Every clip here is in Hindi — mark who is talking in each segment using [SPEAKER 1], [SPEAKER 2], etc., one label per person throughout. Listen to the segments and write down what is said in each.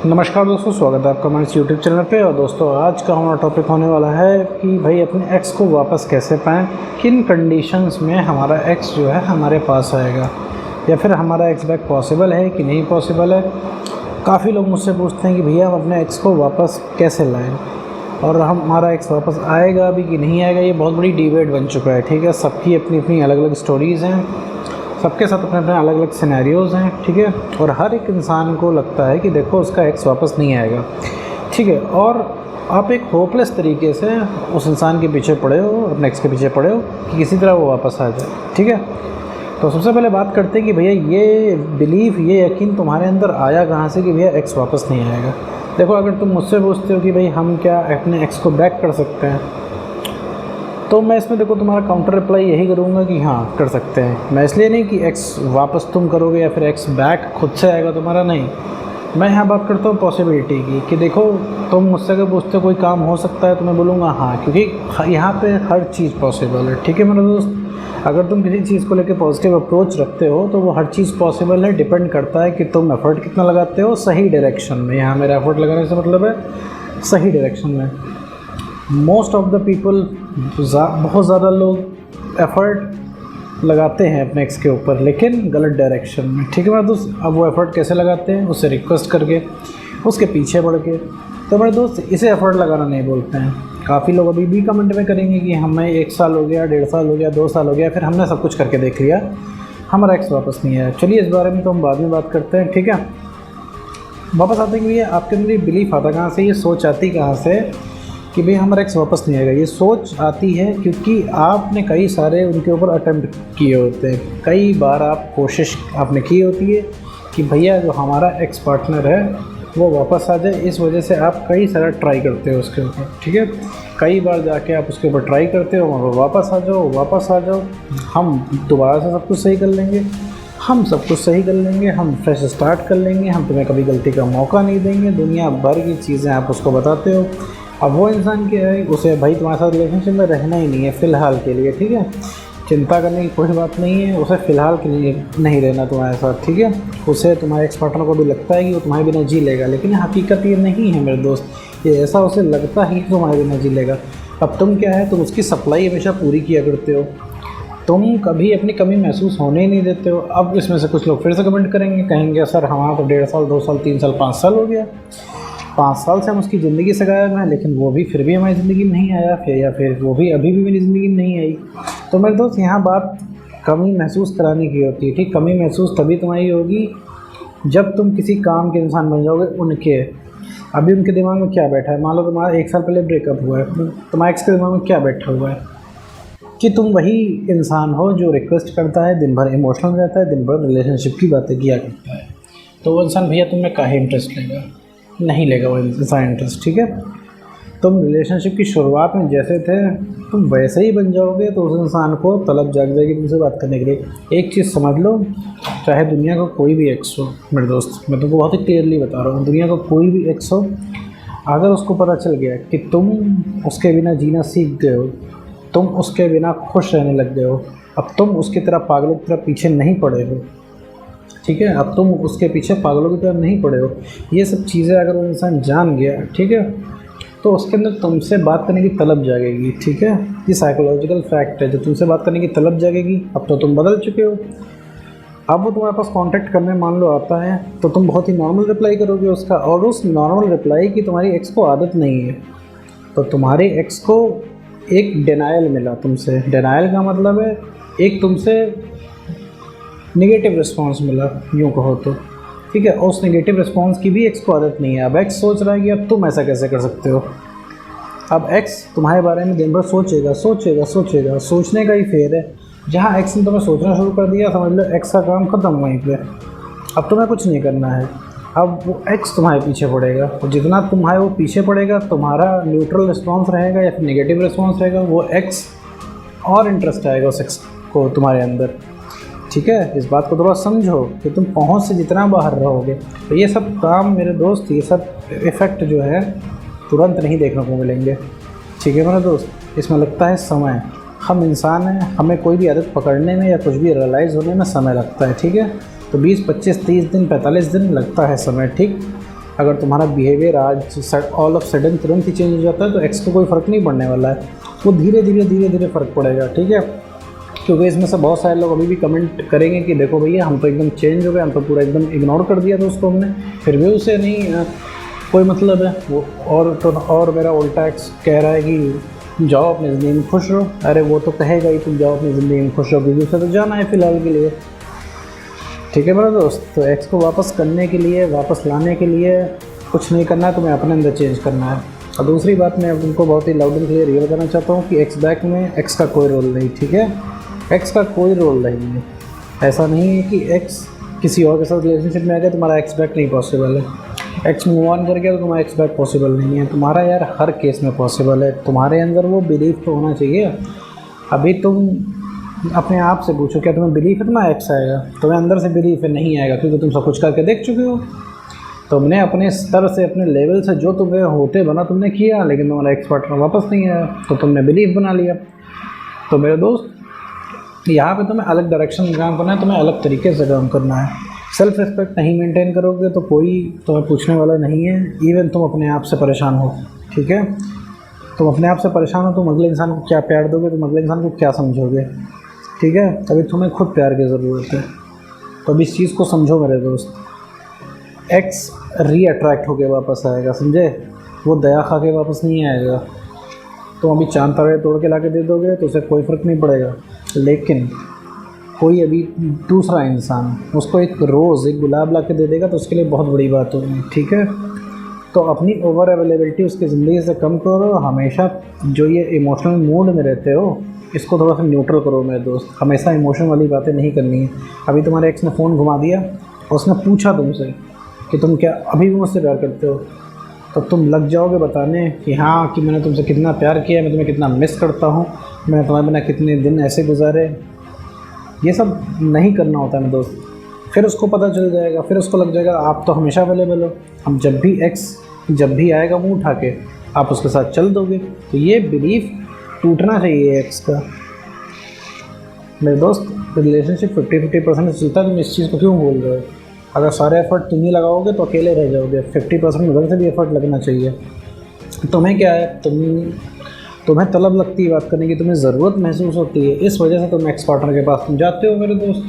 [SPEAKER 1] नमस्कार दोस्तों, स्वागत है आपका हमारे यूट्यूब चैनल पे। और दोस्तों, आज का हमारा टॉपिक होने वाला है कि भाई अपने एक्स को वापस कैसे पाएं, किन कंडीशंस में हमारा एक्स जो है हमारे पास आएगा, या फिर हमारा एक्स बैक पॉसिबल है कि नहीं पॉसिबल है। काफ़ी लोग मुझसे पूछते हैं कि भैया हम अपने एक्स को वापस कैसे लाएं, और हमारा एक्स वापस आएगा भी कि नहीं आएगा। ये बहुत बड़ी डिबेट बन चुका है, ठीक है। सबकी अपनी अपनी अलग अलग स्टोरीज़ हैं, सबके साथ अपने अपने अलग अलग सिनेरियोज़ हैं, ठीक है। और हर एक इंसान को लगता है कि देखो उसका एक्स वापस नहीं आएगा, ठीक है। और आप एक होपलेस तरीके से उस इंसान के पीछे पड़े हो, अपने एक्स के पीछे पड़े हो कि किसी तरह वो वापस आ जाए, ठीक है। तो सबसे पहले बात करते हैं कि भैया ये बिलीफ, ये यकीन तुम्हारे अंदर आया कहाँ से कि भैया एक्स वापस नहीं आएगा। देखो, अगर तुम मुझसे पूछते हो कि भाई हम क्या अपने एक्स को बैक कर सकते हैं, तो मैं इसमें देखो तुम्हारा काउंटर रिप्लाई यही करूँगा कि हाँ कर सकते हैं। मैं इसलिए नहीं कि एक्स वापस तुम करोगे या फिर एक्स बैक खुद से आएगा तुम्हारा, नहीं। मैं यहाँ बात करता हूँ पॉसिबिलिटी की, कि देखो तुम मुझसे अगर पूछते हो कोई काम हो सकता है तो मैं बोलूँगा हाँ, क्योंकि यहाँ पे हर चीज़ पॉसिबल है, ठीक है मेरे दोस्त। अगर तुम किसी चीज़ को लेकर पॉजिटिव अप्रोच रखते हो तो वो हर चीज़ पॉसिबल है। डिपेंड करता है कि तुम एफ़र्ट कितना लगाते हो सही डायरेक्शन में। यहाँ मेरा एफ़र्ट लगाने से मतलब है सही डायरेक्शन में। मोस्ट ऑफ द पीपल, बहुत ज़्यादा लोग एफ़र्ट लगाते हैं अपने एक्स के ऊपर, लेकिन गलत डायरेक्शन में, ठीक है मेरे दोस्त। अब वो एफ़र्ट कैसे लगाते हैं? उससे रिक्वेस्ट करके, उसके पीछे पड़ के। तो मेरे दोस्त, इसे एफ़र्ट लगाना नहीं बोलते हैं। काफ़ी लोग अभी भी कमेंट में करेंगे कि हमें 1 साल हो गया, 1.5 साल हो गया, 2 साल हो गया, फिर हमने सब कुछ करके देख लिया, हमारा एक्स वापस नहीं आया। चलिए इस बारे में तो हम बाद में बात करते हैं, ठीक है। वापस आते हैं कि भैया आपके अंदर ये बिलीफ आता कहाँ से, ये सोच आती कहाँ से कि भाई हमारा एक्स वापस नहीं आएगा। ये सोच आती है क्योंकि आपने कई सारे उनके ऊपर अटेम्प्ट किए होते हैं। कई बार आप कोशिश आपने की होती है कि भैया जो हमारा एक्स पार्टनर है वो वापस आ जाए। इस वजह से आप कई सारा ट्राई करते हो उसके ऊपर, ठीक है। कई बार जाके आप उसके ऊपर ट्राई करते हो, वहाँ वापस आ जाओ, वापस आ जाओ, हम दोबारा से सब कुछ सही कर लेंगे, हम सब कुछ सही कर लेंगे, हम फ्रेश स्टार्ट कर लेंगे, हम तुम्हें कभी गलती का मौका नहीं देंगे। दुनिया भर की चीज़ें आप उसको बताते हो। अब वो इंसान क्या है, उसे भाई तुम्हारे साथ रिलेशनशिप में रहना ही नहीं है फ़िलहाल के लिए, ठीक है। चिंता करने की कोई बात नहीं है, उसे फ़िलहाल के लिए नहीं रहना तुम्हारे साथ, ठीक है। उसे तुम्हारे एक्स पार्टनर को भी लगता है कि वो तुम्हारे बिना जी लेगा, लेकिन हकीकत ये नहीं है मेरे दोस्त। ये ऐसा उसे लगता ही कि तुम्हारे बिना जी लेगा। अब तुम क्या है, तुम उसकी सप्लाई हमेशा पूरी किया करते हो, तुम कभी अपनी कमी महसूस होने ही नहीं देते हो। अब इसमें से कुछ लोग फिर से कमेंट करेंगे, कहेंगे सर हमारा तो 1.5 साल, 2 साल, 3 साल, 5 साल हो गया, 5 साल से हम उसकी ज़िंदगी से गायब हैं, लेकिन वो भी फिर भी हमारी ज़िंदगी में नहीं आया, या फिर वो भी अभी भी मेरी ज़िंदगी में नहीं आई। तो मेरे दोस्त, यहाँ बात कमी महसूस कराने की होती है, ठीक। कमी महसूस तभी तुम्हारी होगी जब तुम किसी काम के इंसान बन जाओगे उनके। अभी उनके दिमाग में क्या बैठा है, मान लो तुम्हारा 1 साल पहले ब्रेकअप हुआ है, तुम्हारे एक्स के दिमाग में क्या बैठा हुआ है कि तुम वही इंसान हो जो रिक्वेस्ट करता है, दिन भर इमोशनल रहता है, दिन भर रिलेशनशिप की बातें किया करता है। तो वो इंसान भैया तुम्हें काहे इंटरेस्ट लेगा? नहीं लेगा वो इंसान इंटरेस्ट, ठीक है। तुम रिलेशनशिप की शुरुआत में जैसे थे तुम वैसे ही बन जाओगे तो उस इंसान को तलब जाग जाएगी तुमसे बात करने के लिए। एक चीज़ समझ लो, चाहे दुनिया का कोई भी एक्स हो मेरे दोस्त, मैं तुमको बहुत ही क्लियरली बता रहा हूँ, दुनिया का कोई भी एक्स हो, अगर उसको पता चल गया कि तुम उसके बिना जीना सीख गए हो, तुम उसके बिना खुश रहने लग गए हो, अब तुम उसकी तरह पागलों की तरह पीछे नहीं पड़े हो, ठीक है। अब तुम उसके पीछे पागलों की तरह नहीं पड़े हो। ये सब चीज़ें अगर वो इंसान जान गया, ठीक है, तो उसके अंदर तुमसे बात करने की तलब जागेगी, ठीक है। ये साइकोलॉजिकल फैक्ट है, जो तुमसे बात करने की तलब जागेगी। अब तो तुम बदल चुके हो। अब वो तुम्हारे पास कांटेक्ट करने मान लो आता है तो तुम बहुत ही नॉर्मल रिप्लाई करोगे उसका, और उस नॉर्मल रिप्लाई की तुम्हारी एक्स को आदत नहीं है, तो तुम्हारे एक्स को एक डिनायल मिला तुमसे। डिनायल का मतलब है एक तुमसे नेगेटिव रिस्पांस मिला, यूँ कहो तो, ठीक है। और उस नेगेटिव रिस्पांस की भी एक्स को आदत नहीं है। अब एक्स सोच रहा है कि अब तुम ऐसा कैसे कर सकते हो। अब एक्स तुम्हारे बारे में दिन भर सोचेगा सोचेगा सोचेगा, सोचने का ही फेर है। जहाँ एक्स ने तुम्हें सोचना शुरू कर दिया, समझ लो एक्स का काम ख़त्म वहीं पे। अब तुम्हें कुछ नहीं करना है, अब वो एक्स तुम्हारे पीछे पड़ेगा, और जितना तुम्हारे वो पीछे पड़ेगा तुम्हारा न्यूट्रल रिस्पॉन्स रहेगा या फिर नेगेटिव रिस्पॉन्स रहेगा, वो एक्स और इंटरेस्ट आएगा उस एक्स को तुम्हारे अंदर, ठीक है। इस बात को थोड़ा समझो कि तुम पहुंच से जितना बाहर रहोगे, तो ये सब काम मेरे दोस्त, ये सब इफ़ेक्ट जो है तुरंत नहीं देखने को मिलेंगे, ठीक है मेरे दोस्त। इसमें लगता है समय। हम इंसान हैं, हमें कोई भी आदत पकड़ने में या कुछ भी रियलाइज़ होने में समय लगता है, ठीक है। तो 20, 25, 30 दिन, 45 दिन लगता है समय, ठीक। अगर तुम्हारा बिहेवियर आज ऑल ऑफ सडन तुरंत ही चेंज हो जाता है तो एक्स को कोई फ़र्क नहीं पड़ने वाला है, वो धीरे धीरे फ़र्क पड़ेगा, ठीक है। क्योंकि इसमें से बहुत सारे लोग अभी भी कमेंट करेंगे कि देखो भैया हम तो एकदम चेंज हो गए, हम तो पूरा एकदम इग्नोर कर दिया था उसको हमने, फिर भी उसे नहीं कोई मतलब है वो। और मेरा उल्टा एक्स कह रहा है कि जाओ अपनी ज़िंदगी में खुश रहो। अरे वो तो कहेगा ही तुम जाओ अपनी ज़िंदगी में खुश रहो, क्योंकि उसे तो जाना है फ़िलहाल के लिए, ठीक है मेरा दोस्त। तो एक्स को वापस करने के लिए, वापस लाने के लिए कुछ नहीं करना है, तुम्हें अपने अंदर चेंज करना है। और दूसरी बात मैं तुमको बहुत ही लाउड एंड क्लियर ये बताना चाहता हूँ कि एक्स बैक में एक्स का कोई रोल नहीं, ठीक है। एक्स का कोई रोल नहीं है। ऐसा नहीं है कि एक्स किसी और के साथ रिलेशनशिप में आ गया तुम्हारा एक्स बैक नहीं पॉसिबल है, एक्स मूव ऑन कर गया तो तुम्हारा एक्स बैक पॉसिबल नहीं है। तुम्हारा यार हर केस में पॉसिबल है। तुम्हारे अंदर वो बिलीफ तो होना चाहिए। अभी तुम अपने आप से पूछो क्या तुम्हें बिलीफ है तुम्हारा एक्स आएगा? तुम्हें अंदर से बिलीफ है नहीं आएगा, क्योंकि तुम सब कुछ करके देख चुके हो। तुमने अपने स्तर से, अपने लेवल से जो तुम्हें होते बना तुमने किया, लेकिन तुम्हारा एक्स पार्टनर वापस नहीं आया तो तुमने बिलीफ बना लिया। तो मेरे दोस्त यहाँ पे तुम्हें अलग डायरेक्शन में काम करना है, तुम्हें अलग तरीके से काम करना है। सेल्फ रिस्पेक्ट नहीं मेंटेन करोगे तो कोई तुम्हें पूछने वाला नहीं है। इवन तुम अपने आप से परेशान हो, ठीक है, तुम अपने आप से परेशान हो, तुम अगले इंसान को क्या प्यार दोगे, तुम अगले इंसान को क्या समझोगे, ठीक है। अभी तुम्हें खुद प्यार की ज़रूरत है। तो अभी इस चीज़ को समझो मेरे दोस्त। एक्स रीअट्रैक्ट होके वापस आएगा, समझे, वो दया खा के वापस नहीं आएगा। तो अभी चांद तारे तोड़ के ला के दे दोगे तो उसे कोई फ़र्क नहीं पड़ेगा, लेकिन कोई अभी दूसरा इंसान उसको एक रोज़, एक गुलाब ला के दे देगा तो उसके लिए बहुत बड़ी बात होगी, ठीक है। तो अपनी ओवर अवेलेबिलिटी उसकी ज़िंदगी से कम करो। हमेशा जो ये इमोशनल मूड में रहते हो इसको थोड़ा सा न्यूट्रल करो मेरे दोस्त। हमेशा इमोशन वाली बातें नहीं करनी है। अभी तुम्हारे एक्स ने फ़ोन घुमा दिया और उसने पूछा तुमसे कि तुम क्या अभी भी मुझसे प्यार करते हो, तो तुम लग जाओगे बताने कि हाँ, कि मैंने तुमसे कितना प्यार किया, मैं तुम्हें कितना मिस करता हूँ, मैंने तुम्हारे बिना कितने दिन ऐसे गुजारे। ये सब नहीं करना होता है दोस्त। फिर उसको पता चल जाएगा, फिर उसको लग जाएगा आप तो हमेशा अवेलेबल हो, हम जब भी एक्स जब भी आएगा मुँह उठा के आप उसके साथ चल दोगे। तो ये बिलीफ टूटना चाहिए एक्स का। मेरे दोस्त रिलेशनशिप 50-50% से चलता है। तुम इस चीज़ को क्यों बोल रहे हो? अगर सारे एफर्ट तुम ही लगाओगे तो अकेले रह जाओगे। 50% उधर से भी एफर्ट लगना चाहिए। तुम्हें क्या है, तुम्हें तलब लगती है बात करने की, तुम्हें ज़रूरत महसूस होती है, इस वजह से तुम एक्स पार्टनर के पास तुम जाते हो मेरे दोस्त,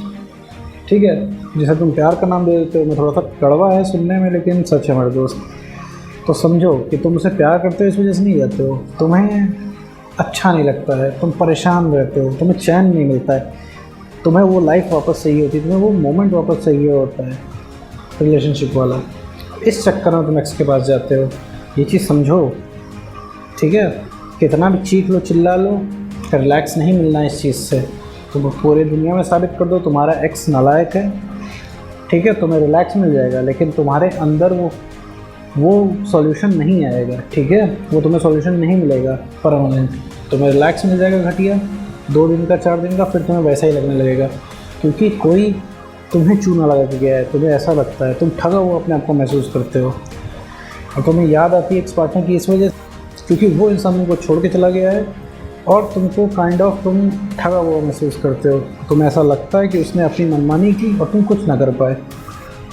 [SPEAKER 1] ठीक है। जिसे तुम प्यार का नाम दे देते हो। मैं थोड़ा सा कड़वा है सुनने में, लेकिन सच है मेरे दोस्त। तो समझो कि तुम उसे प्यार करते हो इस वजह से नहीं जाते हो। तुम्हें अच्छा नहीं लगता है, तुम परेशान रहते हो, तुम्हें चैन नहीं मिलता है, तुम्हें वो लाइफ वापस चाहिए होती है, तुम्हें वो मोमेंट वापस चाहिए होता है रिलेशनशिप वाला। इस चक्कर में तुम एक्स के पास जाते हो। ये चीज़ समझो, ठीक है। कितना भी चीख लो, चिल्ला लो, रिलैक्स नहीं मिलना है इस चीज़ से। तुम पूरी दुनिया में साबित कर दो तुम्हारा एक्स नालायक है, ठीक है, तुम्हें रिलैक्स मिल जाएगा, लेकिन तुम्हारे अंदर वो सॉल्यूशन नहीं आएगा, ठीक है। वो तुम्हें सॉल्यूशन नहीं मिलेगा परमानेंट। तुम्हें रिलैक्स मिल जाएगा घटिया 2 दिन का, 4 दिन का, फिर तुम्हें वैसा ही लगने लगेगा, क्योंकि कोई तुम्हें चूना लगा के गया है। तुम्हें ऐसा लगता है, तुम ठगा हुआ अपने आप को महसूस करते हो। और तुम्हें याद आती है एक्स पार्टनर की इस वजह से, क्योंकि वो इंसान तुमको छोड़ के चला गया है और तुमको काइंड ऑफ तुम ठगा हुआ महसूस करते हो। तुम्हें ऐसा लगता है कि उसने अपनी मनमानी की और तुम कुछ ना कर पाए।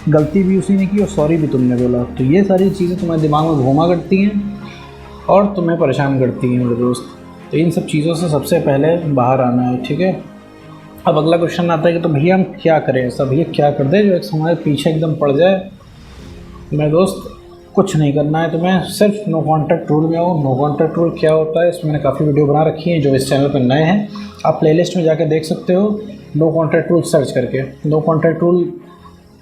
[SPEAKER 1] गलती भी उसी ने की और सॉरी भी तुमने बोला। तो ये सारी चीज़ें तुम्हारे दिमाग में घूमा करती हैं और तुम्हें परेशान करती हैं मेरे दोस्त। तो इन सब चीज़ों से सबसे पहले बाहर आना है, ठीक है। अब अगला क्वेश्चन आता है कि तो भैया हम क्या करें, ऐसा भैया क्या कर दें जो एक हमारे पीछे एकदम पड़ जाए। मेरे दोस्त कुछ नहीं करना है तुम्हें, सिर्फ नो कॉन्टैक्ट रूल में आओ। नो कॉन्टैक्ट रूल क्या होता है, इसमें मैंने काफ़ी वीडियो बना रखी है। जो इस चैनल पर नए हैं आप प्लेलिस्ट में जाकर देख सकते हो, नो कॉन्टैक्ट रूल सर्च करके। नो कॉन्टैक्ट रूल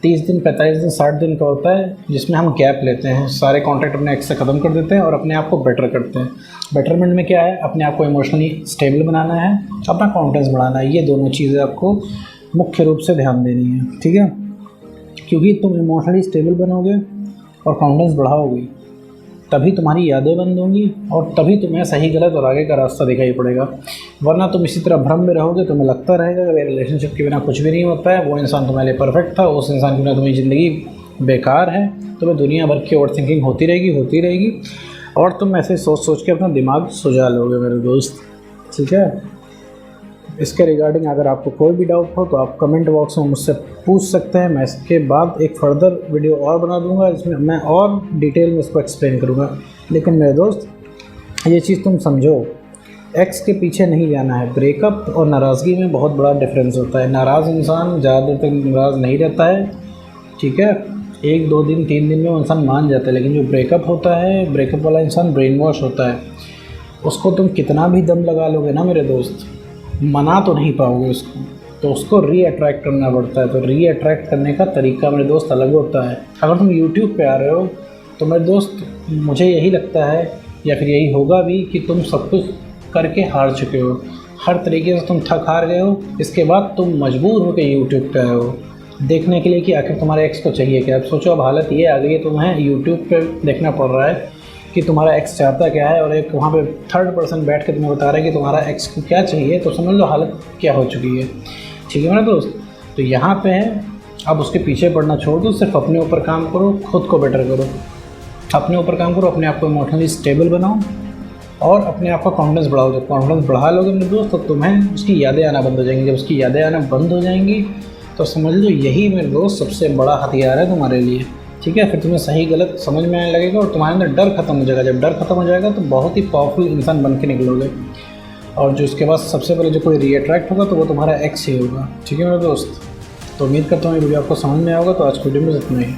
[SPEAKER 1] 30 दिन, 45 दिन, 60 दिन का होता है, जिसमें हम गैप लेते हैं, सारे कॉन्टैक्ट अपने एक्स से ख़त्म कर देते हैं और अपने आप को बेटर करते हैं। बेटरमेंट में क्या है, अपने आप को इमोशनली स्टेबल बनाना है, अपना कॉन्फिडेंस बढ़ाना है। ये दोनों चीज़ें आपको मुख्य रूप से ध्यान देनी है, ठीक है। क्योंकि तुम इमोशनली स्टेबल बनोगे और कॉन्फिडेंस बढ़ाओगे, तभी तुम्हारी यादें बंद होंगी और तभी तुम्हें सही गलत और आगे का रास्ता दिखाई पड़ेगा। वरना तुम इसी तरह भ्रम में रहोगे, तुम्हें लगता रहेगा कि रिलेशनशिप के बिना कुछ भी नहीं होता है, वो इंसान तुम्हारे लिए परफेक्ट था, उस इंसान के बिना तुम्हारी ज़िंदगी बेकार है। तुम्हें दुनिया भर की ओवर थिंकिंग होती रहेगी और तुम ऐसे सोच के अपना दिमाग सुझा लोगे मेरे दोस्त, ठीक है। इसके रिगार्डिंग अगर आपको कोई भी डाउट हो तो आप कमेंट बॉक्स में मुझसे पूछ सकते हैं। मैं इसके बाद एक फर्दर वीडियो और बना दूंगा, इसमें मैं और डिटेल में इसको एक्सप्लेन करूँगा। लेकिन मेरे दोस्त, ये चीज़ तुम समझो, एक्स के पीछे नहीं जाना है। ब्रेकअप और नाराज़गी में बहुत बड़ा डिफरेंस होता है। नाराज़ इंसान ज़्यादा देर तक नाराज़ नहीं रहता है, ठीक है, 1 2 दिन 3 दिन में वो इंसान मान जाता है। लेकिन जो ब्रेकअप होता है, ब्रेकअप वाला इंसान ब्रेन वॉश होता है। उसको तुम कितना भी दम लगा लोगे ना मेरे दोस्त, मना तो नहीं पाओगे उसको, तो उसको रीअट्रैक्ट करना पड़ता है। तो रीअट्रैक्ट करने का तरीका मेरे दोस्त अलग होता है। अगर तुम यूट्यूब पे आ रहे हो तो मेरे दोस्त, मुझे यही लगता है या फिर यही होगा भी कि तुम सब कुछ करके हार चुके हो, हर तरीके से तुम थक हार गए हो। इसके बाद तुम मजबूर हो के यूट्यूब पे आए हो देखने के लिए कि आखिर तुम्हारे एक्स को चाहिए क्या। अब सोचो, अब हालत ये आ गई है, तुम्हें यूट्यूब पे देखना पड़ रहा है कि तुम्हारा एक्स चाहता क्या है, और एक वहाँ पे थर्ड पर्सन बैठ के तुम्हें बता रहा है कि तुम्हारा एक्स को क्या चाहिए। तो समझ लो हालत क्या हो चुकी है, ठीक है मेरे दोस्त। तो यहाँ पे है, अब उसके पीछे पड़ना छोड़ दो, सिर्फ अपने ऊपर काम करो, खुद को बेटर करो, अपने ऊपर काम करो, अपने आप को इमोशनली स्टेबल बनाओ और अपने आप का कॉन्फिडेंस बढ़ाओ। जब कॉन्फिडेंस बढ़ा लोगे मेरे दोस्त, तो तुम्हें उसकी यादें आना बंद हो जाएंगी। जब उसकी यादें आना बंद हो जाएंगी तो समझ लो यही मेरे दोस्त सबसे बड़ा हथियार है तुम्हारे लिए, ठीक है। फिर तुम्हें सही गलत समझ में आने लगेगा और तुम्हारे अंदर डर खत्म हो जाएगा। जब डर खत्म हो जाएगा तो बहुत ही पावरफुल इंसान बन के निकलोगे। और जो उसके बाद सबसे पहले जो कोई रीअट्रैक्ट होगा तो वो तुम्हारा एक्स ही होगा, ठीक है मेरे दोस्त। तो उम्मीद करता हूँ ये वीडियो आपको समझ में आएगा। तो आज की वीडियो में इतना ही।